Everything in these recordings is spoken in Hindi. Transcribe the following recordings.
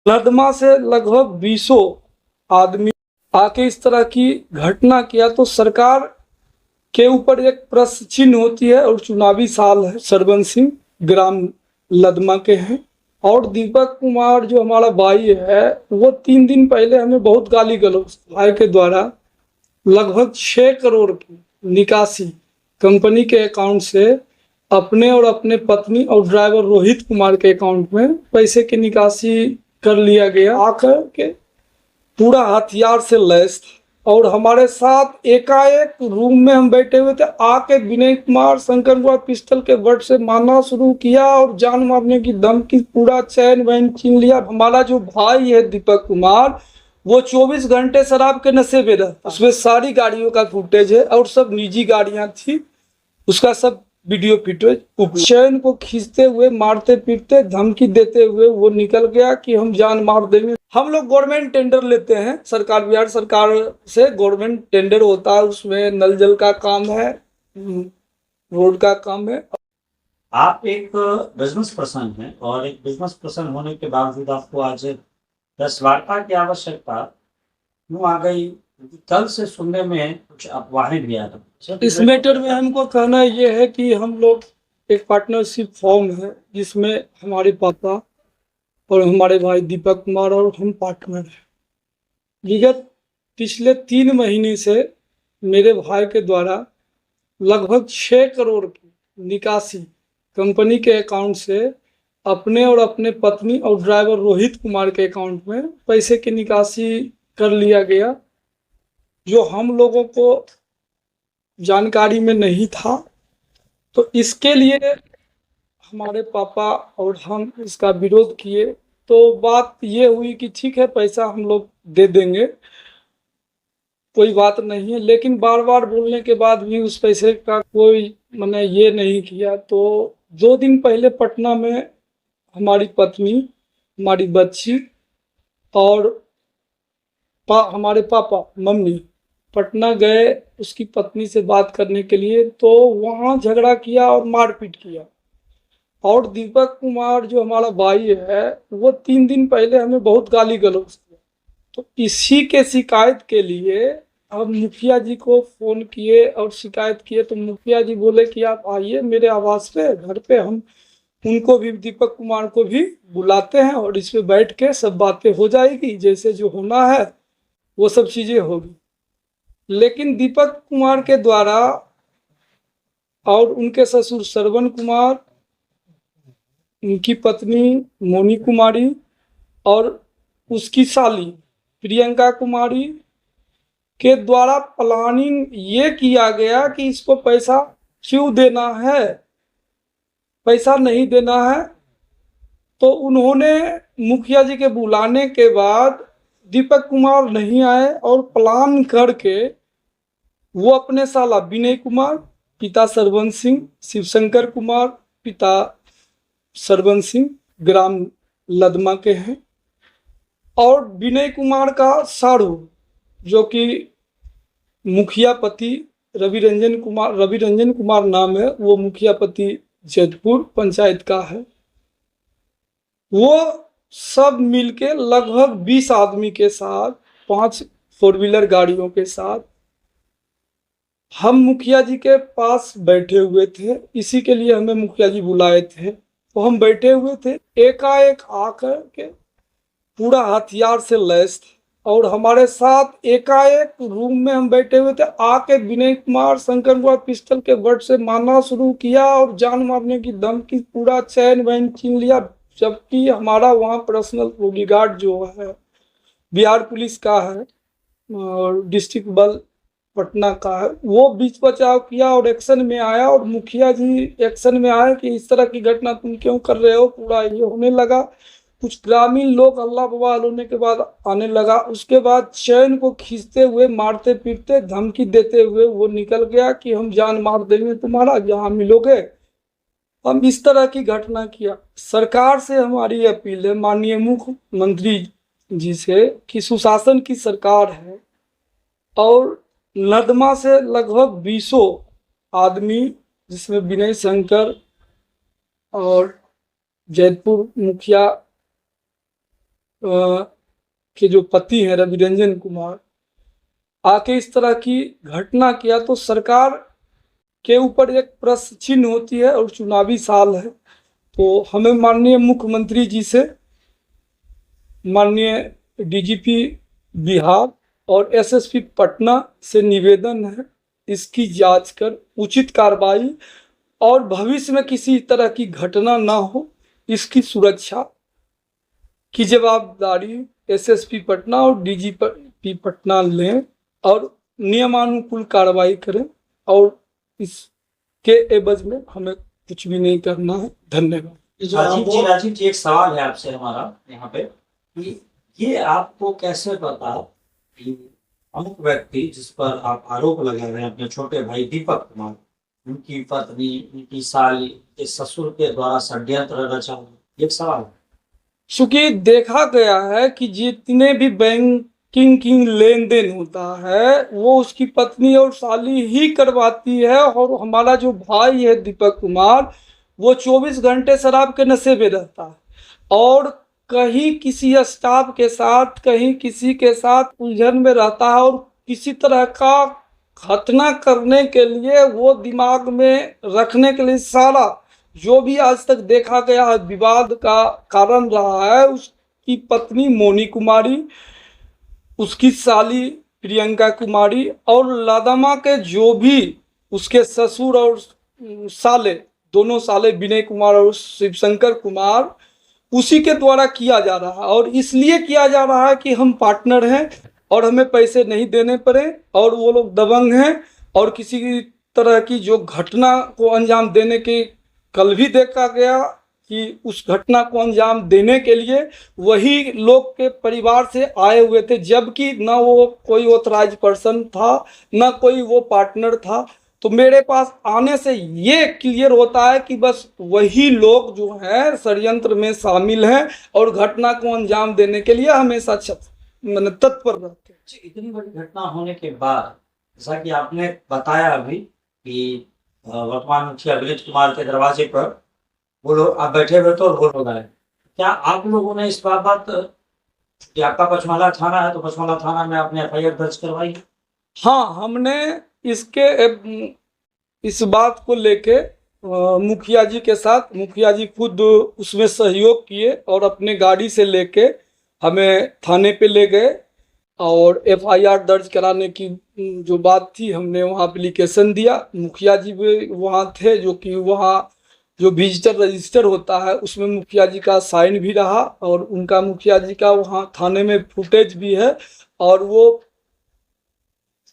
लदमा से लगभग 20 आदमी आके इस तरह की घटना किया तो सरकार के ऊपर एक प्रश्न चिन्ह होती है। और चुनावी साल है, सरवन सिंह ग्राम लदमा के हैं। और दीपक कुमार जो हमारा भाई है, वो 3 दिन पहले हमें बहुत गाली गलौज भाई के द्वारा लगभग 6 करोड़ की निकासी कंपनी के अकाउंट से अपने और अपने पत्नी और ड्राइवर रोहित कुमार के अकाउंट में पैसे की निकासी कर लिया गया। आकर के पूरा हथियार से लैस था और हमारे साथ एकाएक रूम में हम बैठे हुए थे। आके विनय कुमार शंकर कुमार पिस्टल के बट से मारना शुरू किया और जान मारने की धमकी, पूरा चैन वैन छीन लिया। हमारा जो भाई है दीपक कुमार, वो 24 घंटे शराब के नशे में रहता। उसमें सारी गाड़ियों का फुटेज है और सब निजी गाड़ियां थी, उसका सब वीडियो फुटेज। चैन को खींचते हुए, मारते पीटते, धमकी देते हुए वो निकल गया कि हम जान मार देंगे। हम लोग गवर्नमेंट टेंडर लेते हैं, सरकार, बिहार सरकार से गवर्नमेंट टेंडर होता है, उसमें नल जल का काम है, रोड का काम है। आप एक बिजनेस पर्सन हैं और एक बिजनेस पर्सन होने के बावजूद आपको आज प्रेस वार्ता की आवश्यकता क्यों आ गई? क्योंकि कल से सुनने में कुछ अफवाहें भी आ रही। इस मैटर में हमको कहना यह है कि हम लोग एक पार्टनरशिप फॉर्म है जिसमें हमारे पापा और हमारे भाई दीपक कुमार और हम पार्टनर हैं। विगत पिछले 3 महीने से मेरे भाई के द्वारा लगभग 6 करोड़ की निकासी कंपनी के अकाउंट से अपने और अपने पत्नी और ड्राइवर रोहित कुमार के अकाउंट में पैसे की निकासी कर लिया गया, जो हम लोगों को जानकारी में नहीं था। तो इसके लिए हमारे पापा और हम इसका विरोध किए। तो बात ये हुई कि ठीक है, पैसा हम लोग दे देंगे, कोई बात नहीं है। लेकिन बार बार बोलने के बाद भी उस पैसे का कोई मैंने ये नहीं किया। तो 2 दिन पहले पटना में हमारी पत्नी, हमारी बच्ची और हमारे पापा मम्मी पटना गए उसकी पत्नी से बात करने के लिए। तो वहाँ झगड़ा किया और मारपीट किया। और दीपक कुमार जो हमारा भाई है, वो 3 दिन पहले हमें बहुत गाली गलौज किया। तो इसी के शिकायत के लिए हम मुखिया जी को फोन किए और शिकायत किए। तो मुखिया जी बोले कि आप आइए मेरे आवास पे, घर पे, हम उनको भी, दीपक कुमार को भी बुलाते हैं और इस पे बैठ के सब बातें हो जाएगी, जैसे जो होना है वो सब चीजें होगी। लेकिन दीपक कुमार के द्वारा और उनके ससुर श्रवण कुमार, उनकी पत्नी मोनी कुमारी और उसकी साली प्रियंका कुमारी के द्वारा प्लानिंग ये किया गया कि इसको पैसा क्यों देना है, पैसा नहीं देना है। तो उन्होंने मुखिया जी के बुलाने के बाद दीपक कुमार नहीं आए और प्लान करके वो अपने साला विनय कुमार, पिता सरवन सिंह, शिवशंकर कुमार, पिता सरवन सिंह ग्राम लदमा के हैं, और विनय कुमार का साड़ू जो कि मुखिया पति रवि रंजन कुमार नाम है, वो मुखिया पति जैतपुर पंचायत का है। वो सब मिलके लगभग 20 आदमी के साथ, 5 4 व्हीलर गाड़ियों के साथ हम मुखिया जी के पास बैठे हुए थे। इसी के लिए हमें मुखिया जी बुलाए थे। तो हम बैठे हुए थे, एकाएक आकर के पूरा हथियार से लैस थे और हमारे साथ एकाएक रूम में हम बैठे हुए थे। आके विनय कुमार शंकर कुमार पिस्टल के बट से मारना शुरू किया और जान मारने की धमकी, पूरा चैन वैन छीन लिया। जबकि हमारा वहाँ पर्सनल बॉडीगार्ड जो है बिहार पुलिस का है और डिस्ट्रिक्ट बल पटना का है, वो बीच बचाव किया और एक्शन में आया। और मुखिया जी एक्शन में आए कि इस तरह की घटना तुम क्यों कर रहे हो। पूरा ये होने लगा, कुछ ग्रामीण लोग हल्ला बवाल होने के बाद आने लगा। उसके बाद चैन को खींचते हुए, मारते पीटते, धमकी देते हुए वो निकल गया कि हम जान मार देंगे तुम्हारा, जहाँ मिलोगे। हम इस तरह की घटना किया। सरकार से हमारी अपील है, माननीय मुख्यमंत्री जी से, कि सुशासन की सरकार है और लदमा से लगभग 20 आदमी, जिसमें विनय शंकर और जैतपुर मुखिया के जो पति हैं रवि रंजन कुमार आके इस तरह की घटना किया, तो सरकार के ऊपर एक प्रश्न चिन्ह होती है और चुनावी साल है। तो हमें माननीय मुख्यमंत्री जी से, माननीय डीजीपी बिहार और एसएसपी पटना से निवेदन है, इसकी जांच कर उचित कार्रवाई और भविष्य में किसी तरह की घटना ना हो, इसकी सुरक्षा की जवाबदारी एसएसपी पटना और डीजीपी पटना लें और नियमानुकूल कार्रवाई करें, और इसके एवज में हमें कुछ भी नहीं करना है। धन्यवाद। राजीव जी एक सवाल है आपसे हमारा यहाँ पे कि ये आपको कैसे पता कि अमुक व्यक्ति जिस पर आप आरोप लगा रहे हैं अपने छोटे भाई दीपक कुमार, उनकी पत्नी, उनकी साली के ससुर के द्वारा षड्यंत्र रचा हुआ, एक सवाल है। चूंकि देखा गया है कि जितने भी बैंकिंग की लेन देन होता है वो उसकी पत्नी और साली ही करवाती है, और हमारा जो भाई है दीपक कुमार वो 24 घंटे शराब के नशे में रहता है, और कहीं किसी स्टाफ के साथ, कहीं किसी के साथ उलझन में रहता है, और किसी तरह का घटना करने के लिए वो दिमाग में रखने के लिए सारा जो भी आज तक देखा गया है विवाद का कारण रहा है, उसकी पत्नी मोनी कुमारी, उसकी साली प्रियंका कुमारी और लादमा के जो भी उसके ससुर और साले, दोनों साले विनय कुमार और शिवशंकर कुमार, उसी के द्वारा किया जा रहा है। और इसलिए किया जा रहा है कि हम पार्टनर हैं और हमें पैसे नहीं देने पड़े, और वो लोग दबंग हैं, और किसी तरह की जो घटना को अंजाम देने के, कल भी देखा गया कि उस घटना को अंजाम देने के लिए वही लोग के परिवार से आए हुए थे, जबकि ना वो कोई ऑथराइज पर्सन था, ना कोई वो पार्टनर था। तो मेरे पास आने से ये क्लियर होता है कि बस वही लोग जो हैं षड्यंत्र में शामिल हैं और घटना को अंजाम देने के लिए हमेशा तत्पर रहते हैं। इतनी बड़ी घटना होने के बाद, जैसा कि आपने बताया अभी कि वर्तमान मुखिया विनीत कुमार के दरवाजे पर वो लोग आप बैठे हुए थे और वो लोग आए, क्या आप लोगों ने इस बात कि आपका पचमढ़ा थाना है तो पचमढ़ा थाना में आपने एफआईआर दर्ज करवाई? हाँ, हमने इस बात को लेके मुखिया जी के साथ, मुखिया जी खुद उसमें सहयोग किए और अपने गाड़ी से लेके हमें थाने पे ले गए, और एफआईआर दर्ज कराने की जो बात थी हमने वहाँ एप्लीकेशन दिया। मुखिया जी भी वहाँ थे, जो कि वहाँ जो विजिटर रजिस्टर होता है उसमें मुखिया जी का साइन भी रहा, और उनका मुखिया जी का वहाँ थाने में फुटेज भी है, और वो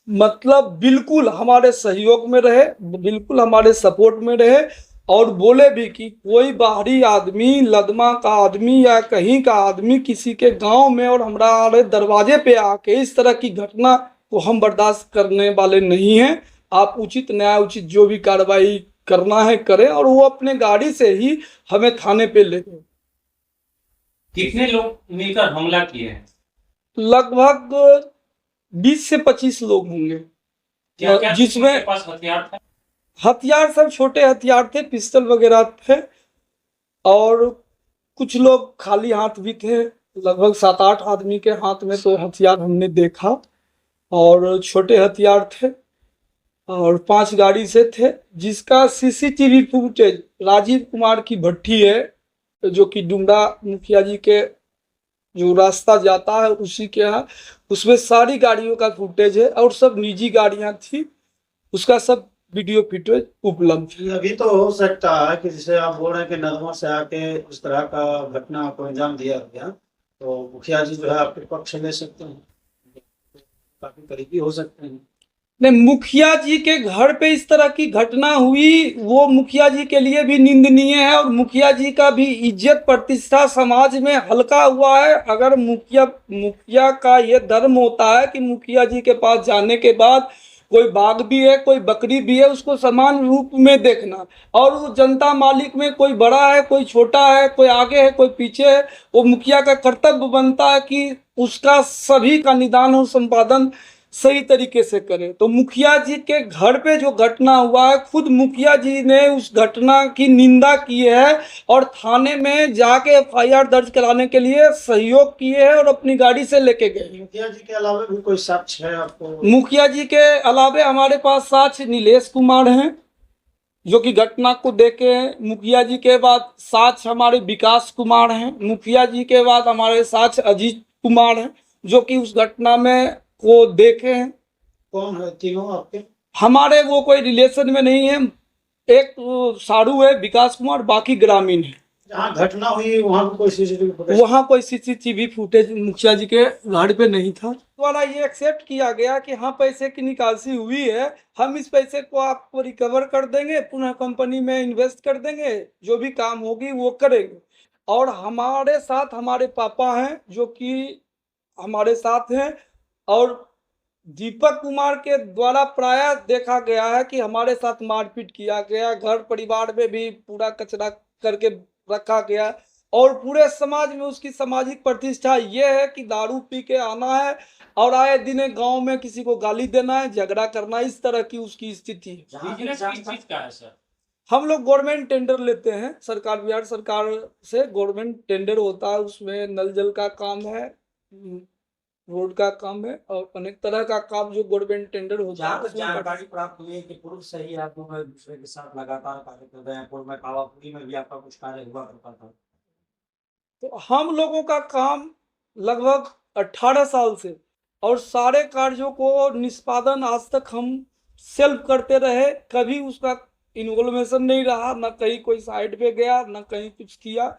मतलब बिल्कुल हमारे सहयोग में रहे, बिल्कुल हमारे सपोर्ट में रहे, और बोले भी कि कोई बाहरी आदमी, लदमा का आदमी या कहीं का आदमी किसी के गांव में और हमारे दरवाजे पे आके इस तरह की घटना को हम बर्दाश्त करने वाले नहीं हैं। आप उचित न्याय, उचित जो भी कार्रवाई करना है करें, और वो अपने गाड़ी से ही हमें थाने पे ले गए। कितने लोग मिलकर हमला किए हैं? लगभग 20 से 25 लोग होंगे, क्या जिसमें उनके पास हथियार था? हथियार सब छोटे हथियार थे, पिस्टल वगैरह थे, और कुछ लोग खाली हाथ भी थे। लगभग 7-8 आदमी के हाथ में तो हथियार हमने देखा, और छोटे हथियार थे, और 5 गाड़ी से थे, जिसका सीसीटीवी फुटेज राजीव कुमार की भट्टी है, जो कि डुमरा मुखिया जी के जो रास्ता जाता है उसी के यहाँ, उसमें सारी गाड़ियों का फुटेज है, और सब निजी गाड़ियां थी, उसका सब वीडियो फुटेज उपलब्ध है। अभी तो हो सकता है कि जैसे आप बोल रहे हैं कि नदमा से आके इस तरह का घटना को अंजाम दिया गया, तो मुखिया जी जो है आपके पक्ष ले सकते हैं, काफी करीबी हो सकते हैं। नहीं, मुखिया जी के घर पे इस तरह की घटना हुई, वो मुखिया जी के लिए भी निंदनीय है, और मुखिया जी का भी इज्जत प्रतिष्ठा समाज में हल्का हुआ है। अगर मुखिया का ये धर्म होता है कि मुखिया जी के पास जाने के बाद कोई बाघ भी है, कोई बकरी भी है, उसको समान रूप में देखना, और वो जनता मालिक में कोई बड़ा है, कोई छोटा है, कोई आगे है, कोई पीछे है, वो मुखिया का कर्तव्य बनता है कि उसका सभी का निदान और संपादन सही तरीके से करें। तो मुखिया जी के घर पे जो घटना हुआ है, खुद मुखिया जी ने उस घटना की निंदा की है और थाने में जाके एफआईआर दर्ज कराने के लिए सहयोग किए हैं और अपनी गाड़ी से लेके गए। मुखिया जी के अलावा भी कोई साक्ष्य है आपको? मुखिया जी के अलावे हमारे पास साक्ष्य नीलेश कुमार हैं जो कि घटना को देखे हैं। मुखिया जी के बाद साक्ष्य हमारे विकास कुमार हैं। मुखिया जी के बाद हमारे साक्ष्य अजीत कुमार हैं जो कि उस घटना में को देखे हैं। कौन है तीनों आपके? हमारे वो कोई रिलेशन में नहीं है। एक साड़ू है विकास कुमार, बाकी ग्रामीण है। जहाँ घटना हुई वहाँ पे कोई सीसीटीवी फुटेज? वहाँ कोई सीसीटीवी फुटेज मुखिया जी के घर पे नहीं था। द्वारा ये एक्सेप्ट किया गया कि हाँ पैसे की निकासी हुई है, हम इस पैसे को आपको रिकवर कर देंगे, पुनः कंपनी में इन्वेस्ट कर देंगे, जो भी काम होगी वो करेंगे। और हमारे साथ हमारे पापा हैं जो कि हमारे साथ हैं, और दीपक कुमार के द्वारा प्राय देखा गया है कि हमारे साथ मारपीट किया गया, घर परिवार में भी पूरा कचरा करके रखा गया, और पूरे समाज में उसकी सामाजिक प्रतिष्ठा ये है कि दारू पी के आना है और आए दिन गांव में किसी को गाली देना है, झगड़ा करना, इस तरह की उसकी स्थिति है। जहाँ बिजनेस जहाँ किस चीज का है सर? हम लोग गवर्नमेंट टेंडर लेते हैं, सरकार बिहार सरकार से गवर्नमेंट टेंडर होता है, उसमें नल जल का काम है, रोड का काम है और अनेक तरह का काम जो गवर्नमेंट टेंडर होता है जहाँ तक उसमें जानकारी प्राप्त हुई है कि पूर्व से ही आप लोग एक दूसरे के साथ लगातार कार्य कर रहे हैं। पूर्व में पावापुरी में भी आपका कुछ कार्य हुआ करता था। तो हम लोगों का काम लगभग 18 साल से, और सारे कार्यों को निष्पादन आज तक हम सेल्फ करते रहे, कभी उसका इन्वॉल्वेशन नहीं रहा, न कहीं कोई साइड पे गया, न कहीं कुछ किया।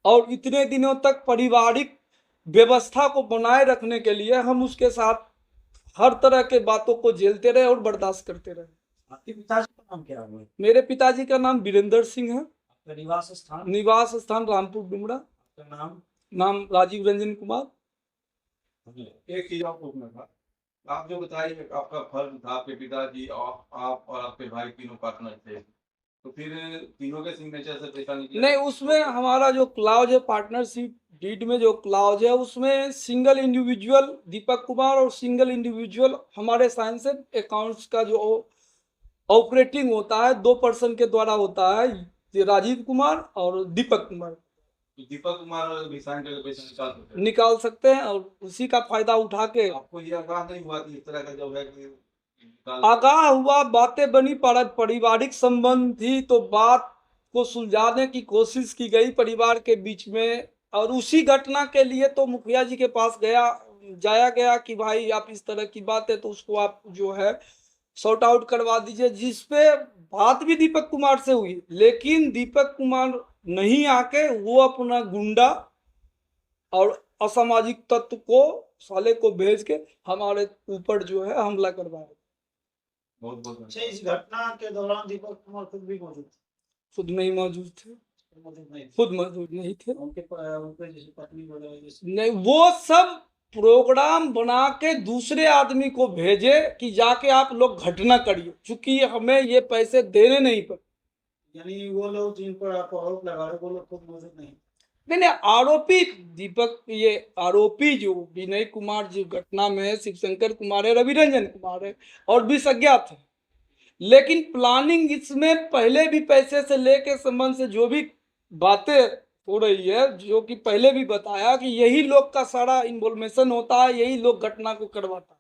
और इतने दिनों तक पारिवारिक व्यवस्था को बनाए रखने के लिए हम उसके साथ हर तरह के बातों को झेलते रहे और बर्दाश्त करते रहे। आपके पिताजी का नाम क्या हुआ? मेरे पिताजी का नाम वीरेंद्र सिंह है। आपका निवास स्थान? निवास स्थान रामपुर डुमरा। आपका नाम? नाम राजीव रंजन कुमार। एक चीज आपको पूछना था, आप जो बताइए आपका फर्ज था, आपके पिताजी और आप और आपके भाई तीनों पार्टनर थे, तो फिर तीनों के सिग्नेचर से पैसा निकला? नहीं, उसमें हमारा जो क्लाउज है पार्टनरशिप डीड में, जो क्लाउज है उसमें सिंगल इंडिविजुअल दीपक कुमार और सिंगल इंडिविजुअल हमारे साइंस अकाउंट्स का जो ऑपरेटिंग होता है 2 पर्सन के द्वारा होता है, ये राजीव कुमार और दीपक कुमार। तो दीपक कुमार भी साइन करके पैसा निकाल सकते हैं? निकाल सकते हैं और उसी का फायदा उठा के आपको ये आगाह नहीं हुआ कि इस तरह का जो है कि आगाह हुआ, बातें बनी, पारिवारिक संबंध थी तो बात को सुलझाने की कोशिश की गई परिवार के बीच में, और उसी घटना के लिए तो मुखिया जी के पास जाया गया कि भाई आप इस तरह की बात है तो उसको आप जो है सॉर्ट आउट करवा दीजिए, जिसपे बात भी दीपक कुमार से हुई, लेकिन दीपक कुमार नहीं आके वो अपना गुंडा और असामाजिक तत्व को साले को भेज के हमारे ऊपर जो है हमला करवाया। बहुत बहुत अच्छा, इस घटना के दौरान दीपक कुमार खुद भी मौजूद थे? खुद नहीं मौजूद थे। मौजूद नहीं थे? खुद मौजूद नहीं थे। उनके जैसे पत्नी वगैरह जैसे? नहीं, वो सब प्रोग्राम बना के दूसरे आदमी को भेजे कि जाके आप लोग घटना करिए, क्योंकि हमें ये पैसे देने नहीं पड़े। यानी वो लोग जिन पर आप आरोप लगा रहे वो लोग खुद मौजूद नहीं? नहीं, आरोपी दीपक, ये आरोपी जो विनय कुमार जी घटना में है, शिवशंकर कुमार है, रवि रंजन कुमार है और 20 अज्ञात है, लेकिन प्लानिंग इसमें पहले भी पैसे से लेके संबंध से जो भी बातें हो रही है, जो कि पहले भी बताया कि यही लोग का सारा इन्वॉल्वेशन होता है, यही लोग घटना को करवाता है।